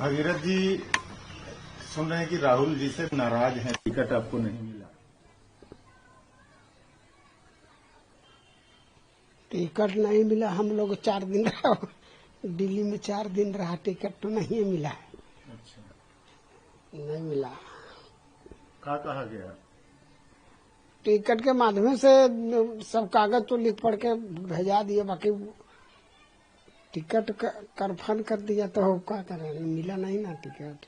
भगीरथ जी सुन रहे हैं कि राहुल जी से नाराज हैं, टिकट आपको नहीं मिला। टिकट नहीं मिला। हम लोग 4 दिन रहा दिल्ली में, 4 दिन रहा, टिकट तो नहीं मिला है। अच्छा, नहीं मिला। क्या कहा गया? टिकट के माध्यम से सब कागज तो लिख पढ़ के भेजा दिए, बाकी टिकट करफन कर दिया तो क्या करें, मिला नहीं ना टिकट।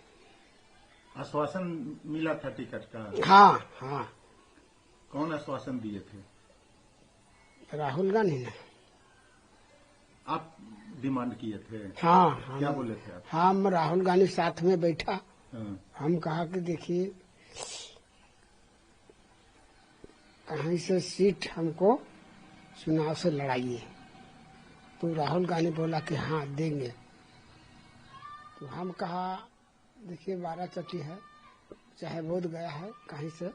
आश्वासन मिला था टिकट का? हाँ हाँ। कौन आश्वासन दिए थे? राहुल गांधी ने। आप डिमांड किए थे? हाँ। क्या बोले थे आप? हम राहुल गांधी साथ में बैठा। हाँ। हम कहा कि देखिए कहीं से सीट हमको चुनाव से लड़ाइए। तो राहुल गांधी बोला कि हाँ देंगे। तो हम कहा देखिए 12 चटी है, चाहे बोध गया है, कहीं से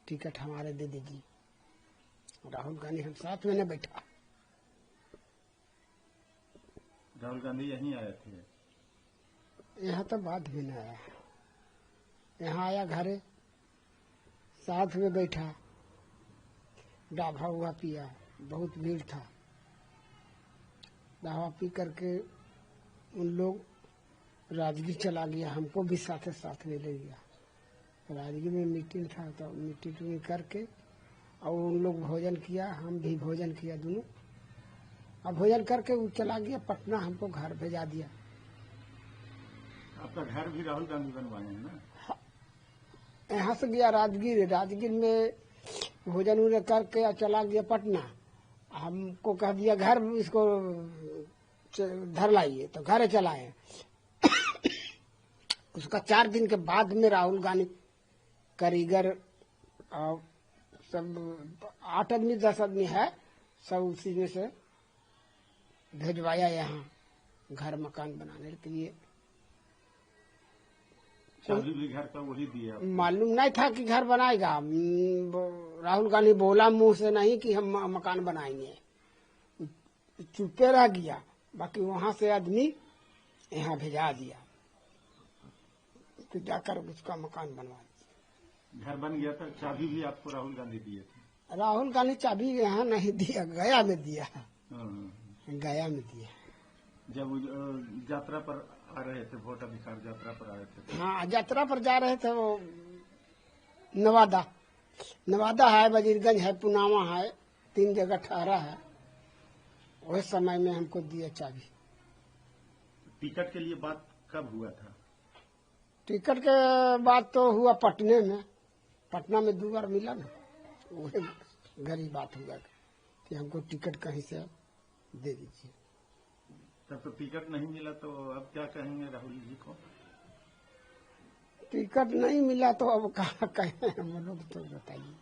टिकट हमारे दे दीजिए। राहुल गांधी हम साथ में न बैठा। राहुल गांधी यहीं आए थे? यहाँ तो बाद में न आया, यहाँ आया घरे, साथ में बैठा, डाभा हुआ पिया, बहुत भीड़ था। दावा पी करके उन लोग राजगीर चला गया, हमको भी साथ साथ में ले गया। राजगीर में मीटिंग था, तो मीटिंग करके और उन लोग भोजन किया, हम भी भोजन किया दोनों। और भोजन करके वो चला गया पटना, हमको घर भेजा दिया। आपका घर भी राहुल गांधी बनवाए हैं ना? यहाँ से गया राजगीर, राजगीर में भोजन उन्हें करके चला गया पटना। हमको कह दिया घर इसको धर लाइए, तो घर चलाए। उसका 4 दिन के बाद में राहुल गांधी कारीगर और सब 8 आदमी 10 आदमी है, सब उसी में से भेजवाया यहाँ घर मकान बनाने के लिए। चाबी भी घर का वही दिया? मालूम नहीं था कि घर बनाएगा। राहुल गांधी बोला मुंह से नहीं कि हम मकान बनाएंगे, चुपे रह गया। बाकी वहां से आदमी यहाँ भेजा दिया, तो जाकर उसका मकान बनवा दिया। घर बन गया था। चाबी भी आपको राहुल गांधी दिए थे? राहुल गांधी चाबी यहाँ नहीं दिया, गया में दिया। हाँ। गया में दिया। जब यात्रा पर आ रहे थे, वोट अधिकार यात्रा पर आ रहे थे? हाँ, यात्रा पर जा रहे थे। वो नवादा है, वजीरगंज है, पुनावा है, 3 जगह ठहरा है। वही समय में हमको दिया चाबी। टिकट के लिए बात कब हुआ था? टिकट के बाद तो हुआ पटने में। पटना में 2 बार मिला ना, वही गरीब बात हुआ कि हमको टिकट कहीं से दे दीजिए। तब तो टिकट नहीं मिला, तो अब क्या कहेंगे राहुल जी को? टिकट नहीं मिला तो अब कहाँ कहें हम लोग, तो बताइए।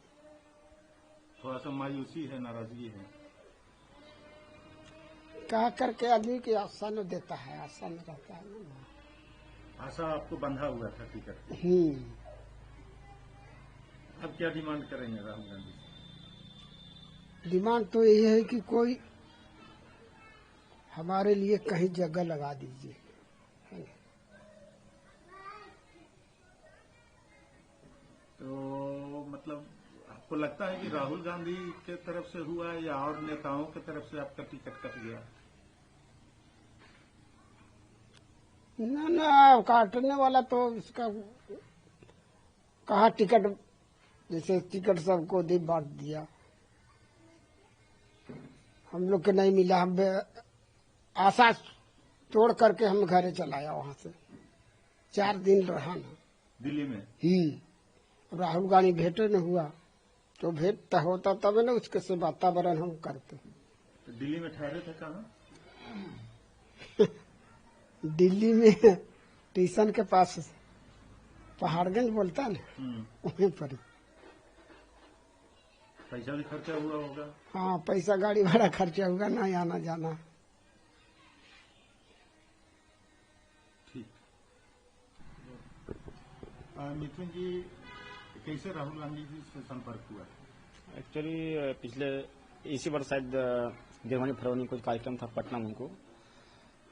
थोड़ा सा मायूसी है, नाराजगी है? कह करके आदमी की आशा न देता है, आशा न रहता है ना। आशा आपको बंधा हुआ था टिकट? अब क्या डिमांड करेंगे राहुल गांधी? डिमांड तो यही है कि कोई हमारे लिए कहीं जगह लगा दीजिए। तो मतलब आपको लगता है कि राहुल गांधी के तरफ से हुआ या और नेताओं के तरफ से आपका टिकट कट गया? ना, काटने वाला तो इसका कहा टिकट, जैसे टिकट सबको दे बांट दिया, हम लोग के नहीं मिला। हम आशा तोड़ करके हम घरे चलाया। वहां से 4 दिन रहा ना दिल्ली में। राहुल गांधी भेंटे न हुआ, तो भेंट होता तब ना उसके से वातावरण हम करते। तो दिल्ली में ठहरे थे कहाँ? दिल्ली में स्टेशन के पास पहाड़गंज बोलता ना, वहीं पर। पैसा भी खर्चा हुआ होगा? हाँ, पैसा गाड़ी भाड़ा खर्चा होगा ना, आना जाना। ठीक। मिथुन जी, कैसे राहुल गांधी जी से संपर्क हुआ? एक्चुअली पिछले इसी वर्ष शायद जनवरी फरवरी में कुछ कार्यक्रम था पटना में उनको,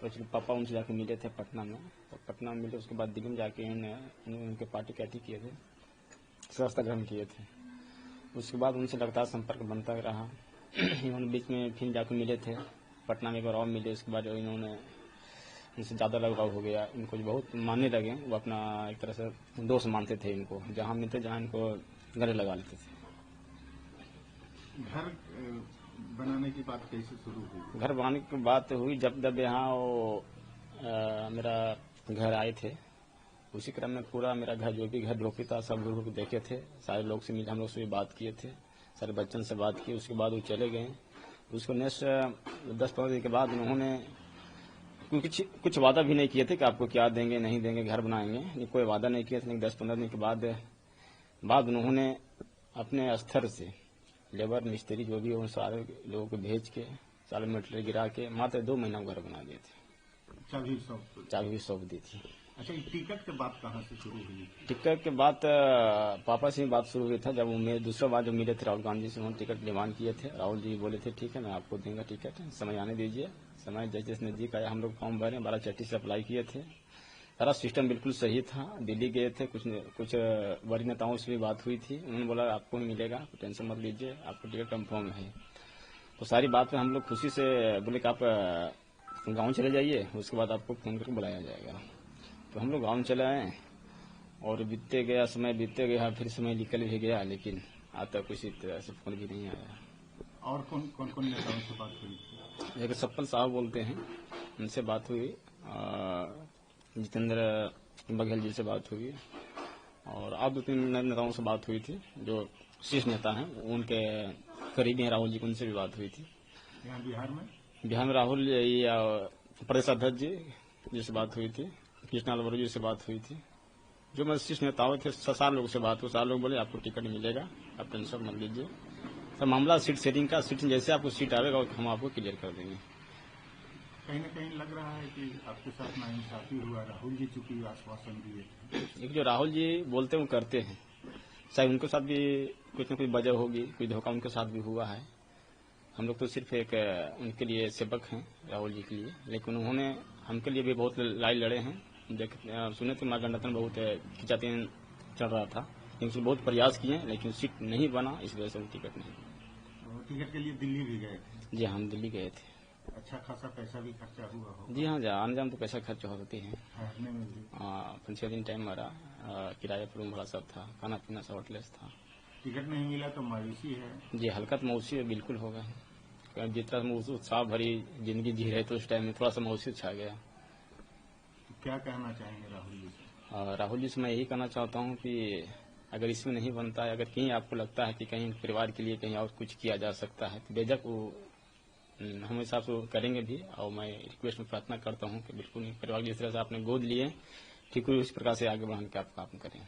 एक्चुअली पापा उनसे जाके मिले थे पटना में, और पटना में मिले उसके बाद दिल्ली में जाके उनके पार्टी कैटी किए थे, सदस्यता ग्रहण किए थे। उसके बाद उनसे लगातार संपर्क बनता रहा। इन्होंने बीच में फिर जाकर मिले थे पटना में, एक बार और मिले। उसके बाद इन्होंने उनसे ज़्यादा लगाव हो गया, इनको जो बहुत मानने लगे। वो अपना एक तरह से दोस्त मानते थे इनको, जहाँ मिलते जहाँ इनको गले लगा लेते थे। घर बनाने की बात कैसे शुरू हुई? घर बनाने की बात हुई जब यहाँ वो मेरा घर आए थे, उसी क्रम में पूरा मेरा घर जो भी घर ढोकी था सब लोग देखे थे, सारे लोग से मिले, हम लोग से भी बात किए थे, सारे बच्चन से बात की। उसके बाद वो चले गए। उसको नेक्स्ट 10-15 दिन के बाद उन्होंने कुछ वादा भी नहीं किए थे कि आपको क्या देंगे नहीं देंगे, घर बनाएंगे, कोई वादा नहीं किया था। 10-15 दिन के बाद उन्होंने अपने स्तर से लेबर मिस्त्री जो भी उन सारे लोगों को भेज के सारे मटेरियल गिरा के मात्र 2 महीना घर बना दिए थे। चाबी सौंप दी थी। अच्छा, टिकट के बाद कहाँ से शुरू हुई? टिकट के बाद पापा से ही बात शुरू हुई था। जब मेरे दूसरा बार जो मिले थे राहुल गांधी से, उन्होंने टिकट डिमांड किए थे। राहुल जी बोले थे ठीक है मैं आपको देंगे टिकट, समय आने दीजिए। समय जैसे नजदीक आया हम लोग फॉर्म भरे, 12 से अप्लाई किए थे। सारा सिस्टम बिल्कुल सही था। दिल्ली गए थे, कुछ वरिष्ठ नेताओं से भी बात हुई थी। उन्होंने बोला आपको ही मिलेगा, टेंशन मत लीजिए, आपको टिकट कंफर्म है। तो सारी बात में हम लोग खुशी से बोले कि आप गाँव चले जाइए, उसके बाद आपको फोन करके बुलाया जाएगा। तो हम लोग गाँव चले आए और समय बीतते गया, फिर समय निकल भी गया, लेकिन आज तक किसी तरह से फोन भी नहीं आया। और कौन कौन नेताओं से बात हुई? एक सप्पन साहब बोलते हैं, उनसे बात हुई, जितेंद्र बघेल जी से बात हुई, और आप 2-3 नेताओं से बात हुई थी जो शीर्ष नेता हैं, उनके करीबी हैं राहुल जी, उनसे भी बात हुई थी। यहाँ बिहार में राहुल प्रदेश अध्यक्ष जी से बात हुई थी, कृष्णा लवरू जी से बात हुई थी। जो मेरे शीर्ष नेताओं थे 7 लोगों से बात हुई। 7 लोग बोले आपको टिकट मिलेगा, आप टेंशन मत लीजिए। तो मामला सीट सेटिंग का, सीट जैसे आपको सीट आएगा हम आपको क्लियर कर देंगे। कहीं न कहीं लग रहा है कि आपके साथ नाइंसाफी हुआ। राहुल जी चूंकि आश्वासन दिए थे, एक जो राहुल जी बोलते हैं वो करते हैं, शायद उनके साथ भी कुछ न कुछ वजह होगी, कोई धोखा उनके साथ भी हुआ है। हम लोग तो सिर्फ एक उनके लिए सेवक हैं राहुल जी के लिए, लेकिन उन्होंने हमके लिए भी बहुत लड़ाई लड़े हैं। सुने थे गठबंधन बहुत खिंचातान चल रहा था, लेकिन बहुत प्रयास किए, लेकिन सीट नहीं बना, इस वजह से वो टिकट नहीं। टिकट के लिए दिल्ली भी गए थे? जी हम दिल्ली गए थे। अच्छा खासा पैसा भी खर्चा हुआ हो? जी हाँ, आने जाने तो पैसा खर्च होती है। ठहरने में भी? 5-6 दिन टाइम मारा, किराया पर रूम भाड़ा सब था, खाना पीना सब होटलेस था। टिकट नहीं मिला तो मायूसी है? जी हल्का तो मायूसी बिल्कुल होगा। जितना उत्साह भरी जिंदगी जी रहे तो उस टाइम में थोड़ा सा मायूसी छा गया। क्या कहना चाहेंगे राहुल जी से? राहुल जी से मैं यही कहना चाहता हूँ कि अगर इसमें नहीं बनता है, अगर कहीं आपको लगता है कि कहीं परिवार के लिए कहीं और कुछ किया जा सकता है, तो बेझक वो हम हिसाब से करेंगे भी। और मैं रिक्वेस्ट में प्रार्थना करता हूँ कि बिल्कुल परिवार जिस तरह से आपने गोद लिए, ठीक उस प्रकार से आगे बढ़ने के आप काम करें।